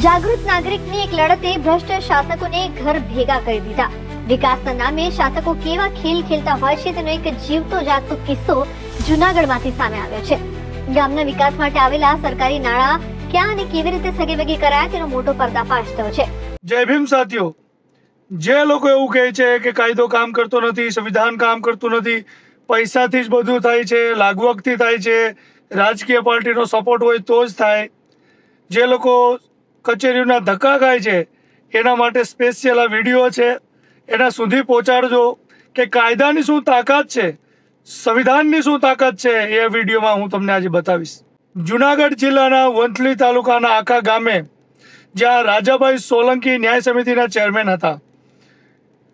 જાગૃત નાગરિકની એક લડતે ભ્રષ્ટ શાસકોને ઘર ભેગા કરી દીધા. વિકાસના નામે શાસકો કેવા ખેલ ખેલતા હોય છે તેનો એક જીવતો જાગતો કિસ્સો જૂનાગઢમાંથી સામે આવ્યો છે. ગામના વિકાસ માટે આવેલા સરકારી નાણાં ક્યાં અને કેવી રીતે સગેવગે કરાયા તેનો મોટો પર્દાફાશ થયો છે. જય ભીમ સાથીઓ, જે લોકો એવું કહે છે કે કાયદો કામ કરતો નથી, સંવિધાન કામ કરતું નથી, પૈસાથી જ બધું થાય છે, લાગવગથી થાય છે, રાજકીય પાર્ટીનો સપોર્ટ હોય તો જ થાય, જે લોકો કચેરીઓના ધક્કા ખાય છે એના માટે સ્પેશિયલ આ વિડીયો છે, એના સુધી પહોંચાડજો કે કાયદાની શું તાકાત છે, સંવિધાનની શું તાકાત છે. એ વિડીયોમાં હું તમને આજે બતાવીશ. જુનાગઢ જિલ્લાના વંથલી તાલુકાના આખા ગામે જ્યાં રાજાભાઈ સોલંકી ન્યાય સમિતિના ચેરમેન હતા,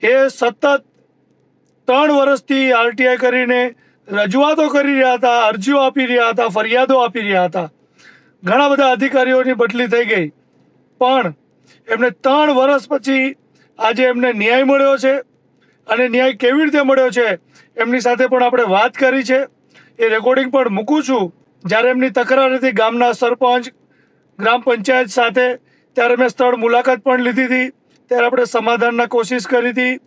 એ સતત 3 વર્ષથી આરટીઆઈ કરીને રજૂઆતો કરી રહ્યા હતા, અરજીઓ આપી રહ્યા હતા, ફરિયાદો આપી રહ્યા હતા. ઘણા બધા અધિકારીઓની બદલી થઈ ગઈ, પણ એમને 3 વર્ષ પછી આજે એમને ન્યાય મળ્યો છે. અને ન્યાય કેવી રીતે મળ્યો છે એમની સાથે પણ આપણે વાત કરી છે. એ રેકોર્ડિંગ પણ મૂકું છું. જ્યારે એમની તકરાર હતી ગામના સરપંચ, ગ્રામ પંચાયત સાથે, ત્યારે મેં સ્થળ મુલાકાત પણ લીધી હતી. ત્યારે આપણે સમાધાનના કોશિશ કરી હતી.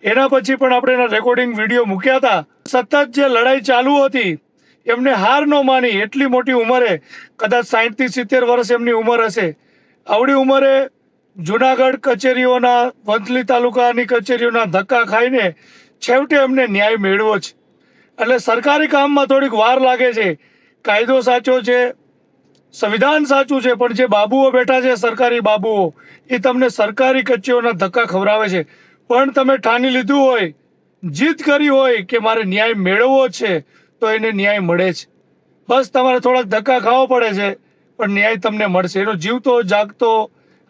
એના પછી પણ આપણે એના રેકોર્ડિંગ વિડીયો મૂક્યા હતા. સતત જે લડાઈ ચાલુ હતી એમને હાર ન માની. એટલી મોટી ઉંમરે, કદાચ 60 થી 70 વર્ષ એમની ઉંમર હશે, આવડી ઉંમરે જુનાગઢ કચેરીઓના, વંથલી તાલુકાની કચેરીઓના ધક્કા ખાઈને છેવટે એમને ન્યાય મેળવ્યો છે. એટલે સરકારી કામમાં થોડીક વાર લાગે છે. કાયદો સાચો છે, સંવિધાન સાચું છે, પણ જે બાબુઓ બેઠા છે, સરકારી બાબુઓ, એ તમને સરકારી કચેરીઓના ધક્કા ખવડાવે છે. પણ તમે ઠાની લીધું હોય, જીદ કરી હોય કે મારે ન્યાય મેળવવો છે, તો એને ન્યાય મળે છે. બસ તમારે થોડાક ધક્કા ખાવા પડે છે, પણ ન્યાય તમને મળશે. એનો જીવતો જાગતો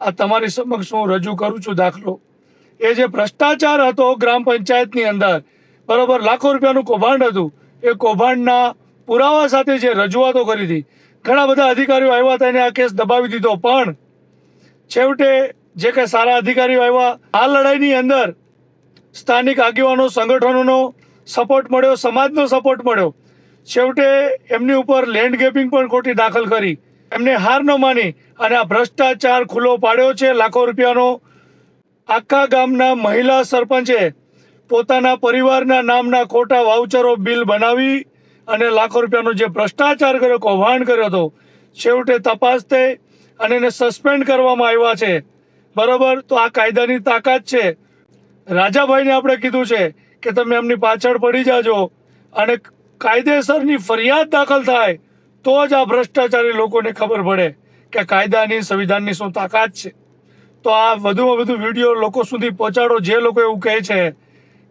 આ તમારી સમક્ષ હું રજૂ કરું છું દાખલો. એ જે ભ્રષ્ટાચાર હતો ગ્રામ પંચાયતની અંદર, બરોબર, લાખો રૂપિયાનું કૌભાંડ હતું. એ કૌભાંડના પુરાવા સાથે જે રજૂઆતો કરી હતી, ઘણા બધા અધિકારીઓ આવ્યા હતા, એને આ કેસ દબાવી દીધો. પણ છેવટે જે કંઈ સારા અધિકારીઓ આવ્યા, આ લડાઈની અંદર સ્થાનિક આગેવાનો, સંગઠનોનો સપોર્ટ મળ્યો, સમાજનો સપોર્ટ મળ્યો. છેવટે એમની ઉપર લેન્ડ ગેપિંગ પણ ખોટી દાખલ કરી. એમને હાર ન માની અને આ ભ્રષ્ટાચાર ખુલ્લો પાડ્યો છે, લાખો રૂપિયાનો. આખા ગામના મહિલા સરપંચે પોતાના પરિવારના નામના ખોટા વાઉચરો, બિલ બનાવી અને લાખો રૂપિયાનો જે ભ્રષ્ટાચાર કર્યો, કૌભાંડ કર્યો હતો, છેવટે તપાસ થઈ અને એને સસ્પેન્ડ કરવામાં આવ્યા છે. બરોબર, તો આ કાયદાની તાકાત છે. રાજાભાઈને આપણે કીધું છે કે તમે એમની પાછળ પડી જાજો અને કાયદેસરની ફરિયાદ દાખલ થાય, તો જ આ ભ્રષ્ટાચારી લોકોને ખબર પડે કે કાયદાની, સંવિધાનની શું તાકાત છે. તો આ વધુમાં વધુ વિડીયો લોકો સુધી પહોંચાડો. જે લોકો એવું કહે છે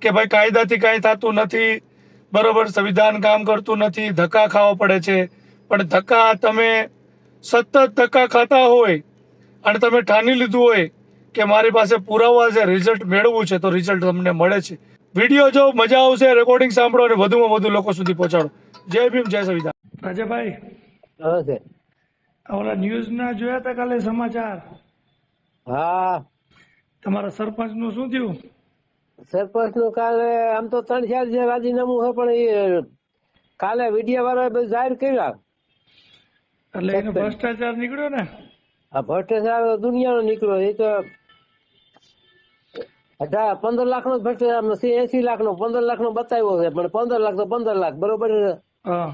કે ભાઈ કાયદાથી કાંઈ થતું નથી, બરોબર, સંવિધાન કામ કરતું નથી, ધક્કા ખાવા પડે છે. પણ ધક્કા તમે સતત ધક્કા ખાતા હોય અને તમે ઠાની લીધું હોય કે મારી પાસે પુરાવા છે, રિઝલ્ટ મેળવવું છે, તો રિઝલ્ટ તમને મળે છે. વિડીયો જો મજા આવશે, રેકોર્ડિંગ સાંભળો અને વધુમાં વધુ લોકો સુધી પહોંચાડો. જય ભીમ, જય સંવિધાન. રાજાભાઈ, ઓલા ન્યૂઝ ના જોયા હતા કાલે સમાચાર? હા, તમારા સરપંચ નું શું થયું? સરપંચ નું કાલે આમ તો 3-4 જે રાજીનામું છે, પણ એ કાલે વિડીયો વાળા બધું જાહેર કર્યા. એટલે એનો ભ્રષ્ટાચાર નીકળ્યો ને? આ ભ્રષ્ટાચાર દુનિયાનો નીકળ્યો. એ તો 15 લાખ નો ભ્રષ્ટાચાર નથી, 80 લાખ નો, 15 લાખ નો બતાવ્યો છે, પણ 15 લાખ તો 15 લાખ, બરોબર. હા,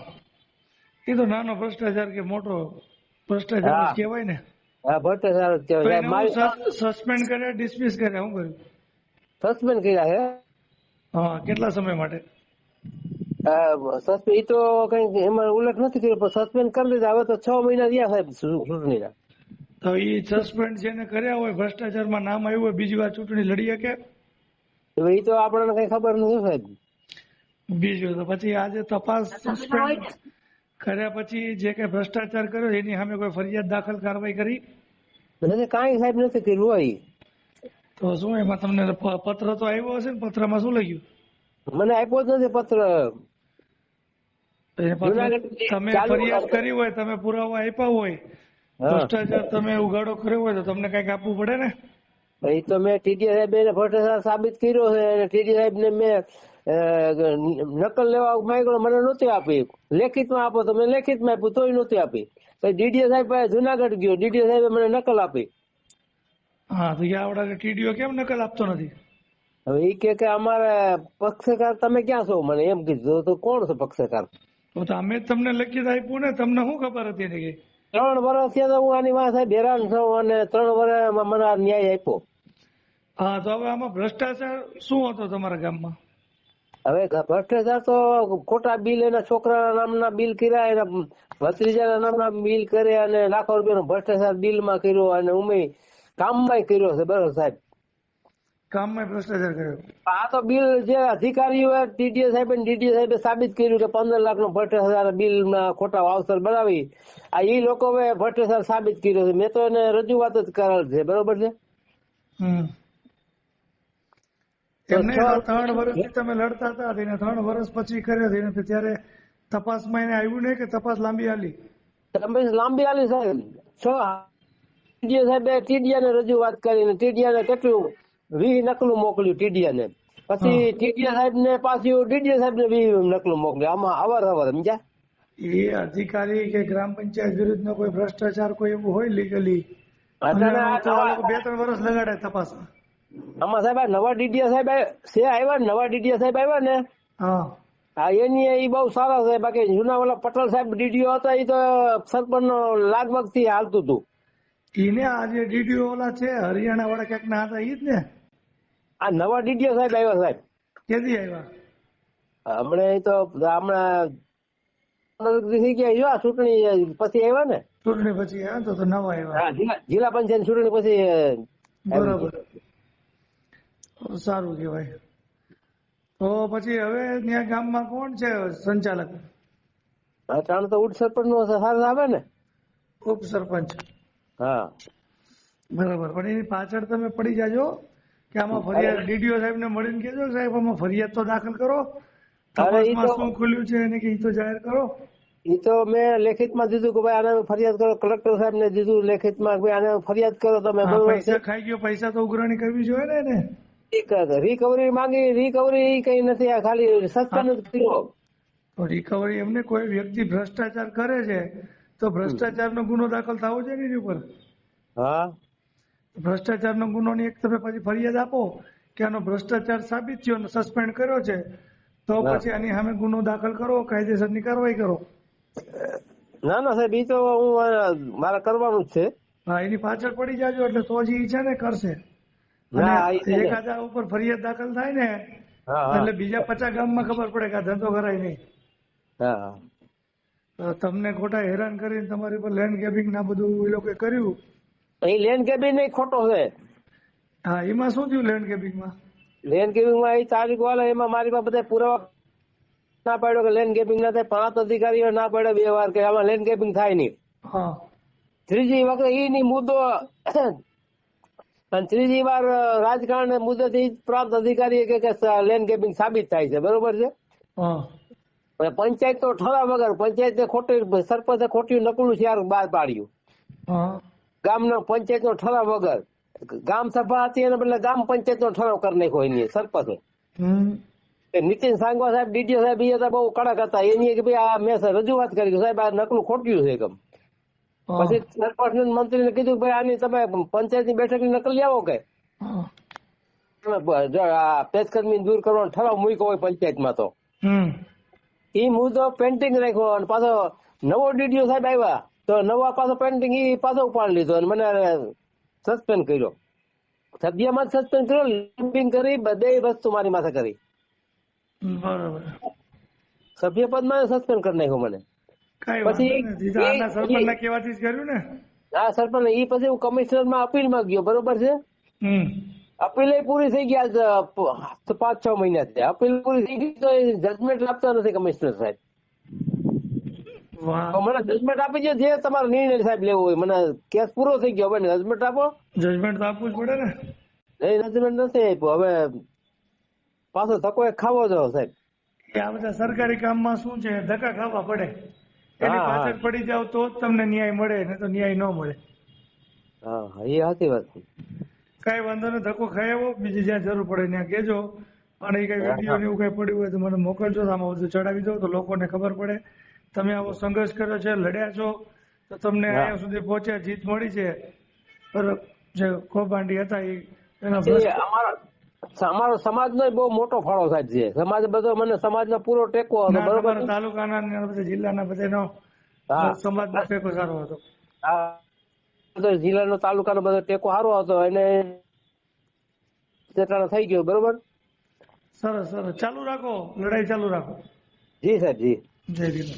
એ તો નાનો ભ્રષ્ટાચાર કે મોટો ભ્રષ્ટાચાર કહેવાય ને? હા, ભ્રષ્ટાચાર જ કહેવાય. સસ્પેન્ડ કર્યા, ડિસમિસ કર્યા, શું કર્યું? સસ્પેન્ડ કર્યા છે. હા, કેટલા સમય માટે? સસ્પેન્ડ એ તો કઈ એમાં ઉલ્લેખ નથી કર્યો, પણ સસ્પેન્ડ કરી દીધા. હવે તો 6 મહિના રહ્યા સાહેબ ચૂંટણીના. તો એ સસ્પેન્ડ જેને કર્યા હોય, ભ્રષ્ટાચારમાં નામ આવ્યું હોય, બીજી વાર ચૂંટણી લડી શકે? એ તો આપણને કઈ ખબર નથી સાહેબ. બીજું તો પછી આજે તપાસ સસ્પેન્ડ કર્યા પછી જે કઈ ભ્રષ્ટાચાર કર્યો એની સામે કોઈ ફરિયાદ દાખલ, કાર્યવાહી કરી? કાંઈ સાહેબ નથી કર્યું હોય. તો શું એમાં તમને પત્ર તો આવ્યો હશે ને? પત્રમાં શું લખ્યું? મને આપ્યો જ નથી પત્ર. તમે ફરિયાદ કરી હોય, તમે પુરાવા આપ્યા હોય, ભ્રષ્ટાચાર તમે ઉગાડો કર્યો હોય, તો તમને કઈક આપવું પડે ને? એ તો મેં ટીડી સાહેબ એને ભ્રષ્ટાચાર સાબિત કર્યો છે, અને ટીડી સાહેબ ને મેં નકલ લેવા માંગ્યો, મને નહોતી આપી. લેખિતમાં આપો તો મેં લેખિતમાં આપ્યું, તોય નહોતી આપી. પછી ડીડીએ સાહેબ પાસે જુનાગઢ ગયો, ડીડીએ સાહેબે મને નકલ આપી. હા તો આવડા ટીડીઓ કેમ નકલ આપતો નથી? હવે ઈ કે અમારે પક્ષકાર તમે ક્યાં છો મને એમ કીધું. તો કોણ છે પક્ષકાર? તો અમે જ તમને લખી આપ્યું ને, તમને શું ખબર હતી એની? 3 વર્ષ થયા તો હું આની માં સાહેબ હેરાન છું અને 3 વર્ષ મને આ ન્યાય આપ્યો. હા તો હવે આમાં ભ્રષ્ટાચાર શું હતો તમારા ગામમાં? હવે ભ્રષ્ટાચાર તો ખોટા બિલ એના છોકરાના નામના બિલ કર્યા, એના ભત્રીજાના નામના બિલ કર્યા અને લાખો રૂપિયાનો ભ્રષ્ટાચાર બિલમાં કર્યો અને ઉમે કામમાં કર્યો છે. બરોબર સાહેબ, કામમાં ભ્રષ્ટાચાર કર્યો? આ તો બિલ જે અધિકારીઓ ટીડીઓ સાહેબ ડીડીઓ સાહેબે સાબિત કર્યું કે 15 લાખનો ભ્રષ્ટાચાર બિલમાં ખોટા વાવસર બનાવી આ ઈ લોકો ભ્રષ્ટાચાર સાબિત કર્યો છે. મેં તો એને રજૂઆત જ કરેલ છે. બરોબર છે. એમને 3 વર્ષથી તમે લડતા હતા તેને 3 વર્ષ પછી કર્યો તેને ત્યારે તપાસમાં એને આવ્યું નહીં કે તપાસ લાંબી હાલી? લાંબી હાલી સાહેબ. ટીડીઓ સાહેબે ટીડીયાને રજૂઆત કરીને ટીડીયાને કેટલું 20 નકલું મોકલ્યું ટીડીયાને. પછી ટીડીયા સાહેબ ને પાછું ડીડીયા સાહેબ ને 20 નકલું મોકલ્યું. આમાં અવાર સમજ્યા? એ અધિકારી કે ગ્રામ પંચાયત વિરુદ્ધનો કોઈ ભ્રષ્ટાચાર કોઈ એવું હોય લીગલી? 2-3 વર્ષ લગાડે તપાસમાં. આમાં સાહેબ નવા ડીડીયા સાહેબ આવ્યા નવા ડીડીયા સાહેબ આવ્યા ને, હા એની એ બહુ સારા છે. બાકી જૂના ઓલા પટેલ સાહેબ ડીડીઓ હતા એ તો સરપંચ નો લાગવગ થી હાલતું હતું. એને આજે ડીડીઓ ઓલા છે હરિયાણા વાળા ક્યાંક ના હતા ઈ જ ને? આ નવા ડીડીઓ સાહેબ આવ્યા સાહેબ. ક્યાંથી આવ્યા? હમણાં તો હમણાં થઈ ગયા ચૂંટણી પછી આવ્યા ને. ચૂંટણી પછી આવ્યા તો નવા આવ્યા? જિલ્લા પંચાયત ચૂંટણી પછી. બરોબર, સારું કેવાય. તો પછી હવે ત્યાં ગામમાં કોણ છે સંચાલક? ત્રણ તો ઉપ સરપંચ નો સાર આવે ને. ઉપ સરપંચ? હા બરાબર. પણ એની પાછળ તમે પડી જાજો કે આમાં ફરિયાદ ડીડીઓ સાહેબ ને મળીને કેજો સાહેબ આમાં ફરિયાદ તો દાખલ કરો, તપાસમાં શું ખુલ્યું છે એને કે ઈ તો જાહેર કરો. ઈ તો મેં લેખિતમાં દીધું કે ભાઈ આને ફરિયાદ કરો. કલેક્ટર સાહેબ ને દીધું લેખિતમાં કે આને ફરિયાદ કરો તમે. પૈસા ખાઈ ગયો, પૈસા તો ઉઘરાણી કરવી જોઈએ ને એને. રિકવરી માંગી, રિકવરી કઈ નથી, આ ખાલી સસ્પેન્ડ કર્યો. રિકવરી એમને કોઈ વ્યક્તિ ભ્રષ્ટાચાર કરે છે તો ભ્રષ્ટાચારનો ગુનો દાખલ થવો જોઈએ એની ઉપર. હા, ભ્રષ્ટાચારનો ગુનોની એક તમે પછી ફરિયાદ આપો કે આનો ભ્રષ્ટાચાર સાબિત થયો અને સસ્પેન્ડ કર્યો છે તો પછી આની સામે ગુનો દાખલ કરો, કાયદેસરની કાર્યવાહી કરો. ના ના સાહેબ, ઈ તો હું મારે કરવાનું જ છે. હા, એની પાછળ પડી જાજો એટલે તો જ ઈ છે ને કરશે. એકાદા ઉપર ફરિયાદ દાખલ થાય ને એટલે બીજા 50 ગામમાં ખબર પડે કે આ ધંધો કરાય નહીં. તમને ખોટા હેરાન કરીને તમારી પર લેન્ડ ગેબિંગ ના બધું એ લોકો કર્યું. એ લેન્ડ ગેબિંગ ખોટો છે. હા, એમાં શું થયું? લેન્ડ ગેબિંગમાં એ તારીખ વાળા એમાં મારી પાસે બધા પુરાવા ના પાડ્યો કે લેન્ડ ગેબિંગ ના થાય. 5 અધિકારીઓ ના પાડ્યો 2 વાર કે આમાં લેન્ડ ગેબિંગ થાય નહીં. હા, ત્રીજી વખત એની મુદ્દો અને ત્રીજી વાર રાજકારણ મુદ્દેથી પ્રાંત અધિકારી કે લેન્ડ ગેબિંગ સાબિત થાય છે. બરોબર છે. પંચાયત તો ઠરાવ વગર પંચાયત ખોટી સરપંચે ખોટી નકલું શેર બહાર પાડ્યું. ગામના પંચાયત નો ઠરાવ વગર ગામ સભા હતી એને બદલે ગામ પંચાયત નો ઠરાવ કરી નાખ્યો એની સરપંચે. નીતિન સાંગવા સાહેબ ડીડીઓ સાહેબ એ બહુ કડક હતા. એની કે ભાઈ આ મેં રજૂઆત કરી સાહેબ આ નકલું ખોટ્યું છે એકમ. પછી સરપંચ મંત્રીને કીધું ભાઈ આની તમે પંચાયતની બેઠકની નકલ લાવો કે પેશકદમી દૂર કરવાનો ઠરાવ મૂક્યો હોય પંચાયતમાં તો એ મુદ્દો પેન્ટિંગ રાખ્યો અને પાછો નવો ડીડીઓ સાહેબ આવ્યા તો નવા પાછો પેન્ટિંગ એ પાછો ઉપાડી લીધો અને મને સસ્પેન્ડ કર્યો. સભ્યમાં સસ્પેન્ડ કર્યો, લિમ્પિંગ કરી, 2 વસ્તુ મારી માથે કરી. બરાબર. સભ્યપદમાં સસ્પેન્ડ કરી નાખ્યો મને. પછી સરપંચ કેવાથી જ કર્યું ને? હા, સરપંચ. એ પછી હું કમિશનરમાં અપીલમાં ગયો. બરોબર છે. અપીલ પૂરી થઈ ગયા 5-6 મહિના. અપીલ પૂરી થઈ ગઈ તો જજમેન્ટ આપતા નથી કમિશનર સાહેબ. મને જજમેન્ટ આપી દો જે તમારો નિર્ણય સાહેબ લેવો હોય. મને કેસ પૂરો થઈ ગયો, હવે જજમેન્ટ આપો. જજમેન્ટ તો આપવું જ પડે ને. જજમેન્ટ નથી આપ્યો. હવે પાછો ધક્કો ખાવો જો સાહેબ. આ બધા સરકારી કામમાં શું છે, ધક્કા ખાવા પડે. એની પાછળ પડી જાવ તો જ તમને ન્યાય મળે, ને તો ન્યાય ન મળે. હા, એ સાચી વાત છે. કઈ વાંધો નહીં, ધક્કો ખાઈ આવો, બીજી જ્યાં જરૂર પડે ત્યાં કેજો. અને કઈ વિડીયો ને એવું કઈ પડ્યું હોય તો મને મોકલજો, આમાં બધું ચડાવી દો તો લોકોને ખબર પડે તમે આવો સંઘર્ષ કર્યો છે, લડ્યા છો તો તમને અહીંયા સુધી પહોંચ્યા, જીત મળી છે. જે કૌભાંડી હતા એના એ અમારો સમાજનો બહુ મોટો ફાળો સાહેબ છે. સમાજ બધો મને સમાજનો પૂરો ટેકો હતો. બરોબર છે? તાલુકાના અને બધા જિલ્લાના બધાનો હા. સમાજનો ટેકો સારો હતો. આ બધો જિલ્લાનો તાલુકાનો બધો ટેકો સારો હતો અને ચેતણા થઈ ગયો. બરોબર. સરસ સરસ, ચાલુ રાખો, લડાઈ ચાલુ રાખો. જી સાહેબ, જી. જય ભીમ.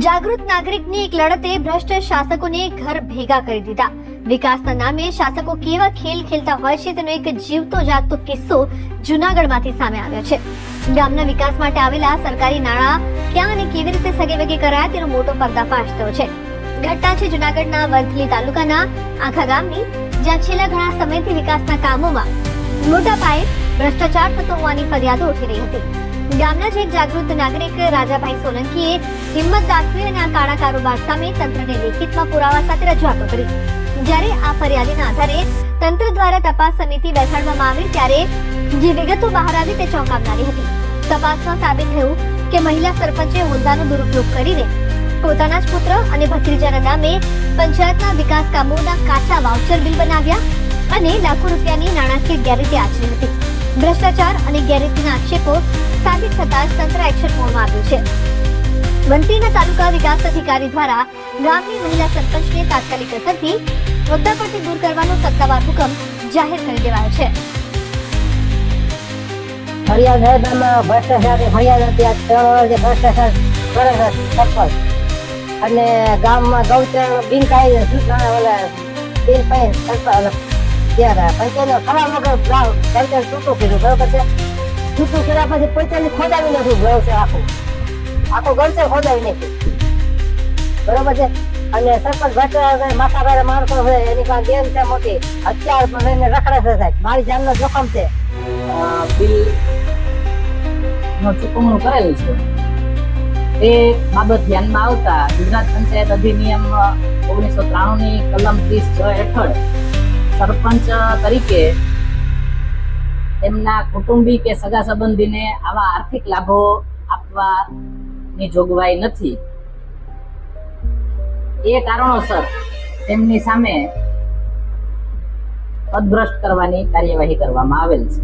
જાગૃત નાગરિકની એક લડતે ભ્રષ્ટ શાસકોને ઘર ભેગા કરી દીધા. વિકાસના નામે શાસકો કેવા ખેલ ખેલતા હોય છે તેનો એક જીવતો જાગતો કિસ્સો જૂનાગઢમાંથી સામે આવ્યો છે. ગામના વિકાસ માટે આવેલા સરકારી નાણાં ક્યાં અને કેવી રીતે સગેવગે કરાયા તેનો મોટો પર્દાફાશ થયો છે. ઘટના છે જૂનાગઢના વંથલી તાલુકાના આખા ગામની, જ્યાં છેલ્લા ઘણા સમયથી વિકાસના કામોમાં મોટા પાયે ભ્રષ્ટાચાર થતો હોવાની ફરિયાદો ઉઠી રહી હતી. ગામના જ એક જાગૃત નાગરિક રાજાભાઈ સોલંકીએ હિંમત દાખવી અને આ કાળા કારોબાર સામે તંત્રને લેખિતમાં પુરાવા સાથે રજૂઆતો કરી. જ્યારે આ ફરિયાદીના આધારે તંત્ર દ્વારા તપાસ સમિતિ બેસાડવામાં આવી ત્યારે જે વિગતો બહાર આવી તે ચોંકાવનારી હતી. તપાસમાં સાબિત થયું કે મહિલા સરપંચે હોદ્દાનો દુરુપયોગ કરીને પોતાના જ પુત્ર અને ભત્રીજાના નામે પંચાયતના વિકાસ કામોના કાચા વાઉચર બિલ બનાવ્યા અને લાખો રૂપિયાની નાણાકીય ગેરરીતિ આચરી હતી. ભ્રષ્ટાચાર અને ગેરરીતિના આક્ષેપો સાબિત થતા જ તંત્ર એક્શન મોડમાં આવ્યું છે. વંથલીના તાલુકા વિકાસ અધિકારી દ્વારા ગામની મહિલા સરપંચને તાત્કાલિક અસરથી હોદ્દા પરથી દૂર કરવાનો સત્તાવાર હુકમ જાહેર કરી દેવાયો છે. ફરિયાદ હૈદરમાં ભ્રષ્ટાચારની ફરિયાદ હતી. આ 3 વર્ષથી ભ્રષ્ટાચાર કરે છે સરપંચ અને ગામમાં ગૌચર બિનકાયદે સૂચના બિલ પાઈ સરપંચ ત્યારે પંચાયતનો ખરાબ વગર ગૌચર છૂટું કર્યું. બરોબર છે. છૂટું કર્યા પછી પંચાયત ખોદાવી નાખ્યું. ગૌચર આખું ગૌચર ખોદાવી નાખ્યું. બરોબર છે. અને સરપંચ ભ્રષ્ટાચાર માથાભારે માણસો છે, એની પાસે ગેમ છે મોટી, હથિયાર પણ લઈને રખડે છે સાહેબ. મારી જાનનો જોખમ છે. બિલ નો ચૂકવણું કરેલ છે એ બાબત ધ્યાનમાં આવતા ગુજરાત પંચાયત અધિનિયમ 1993 ની કલમ 30(6) હેઠળ સરપંચ તરીકે એમના કુટુંબી કે સગા સંબંધીને આવા આર્થિક લાભો આપવાની જોગવાઈ નથી. એ કારણોસર તેમની સામે પદભ્રષ્ટ કરવાની કાર્યવાહી કરવામાં આવેલ છે.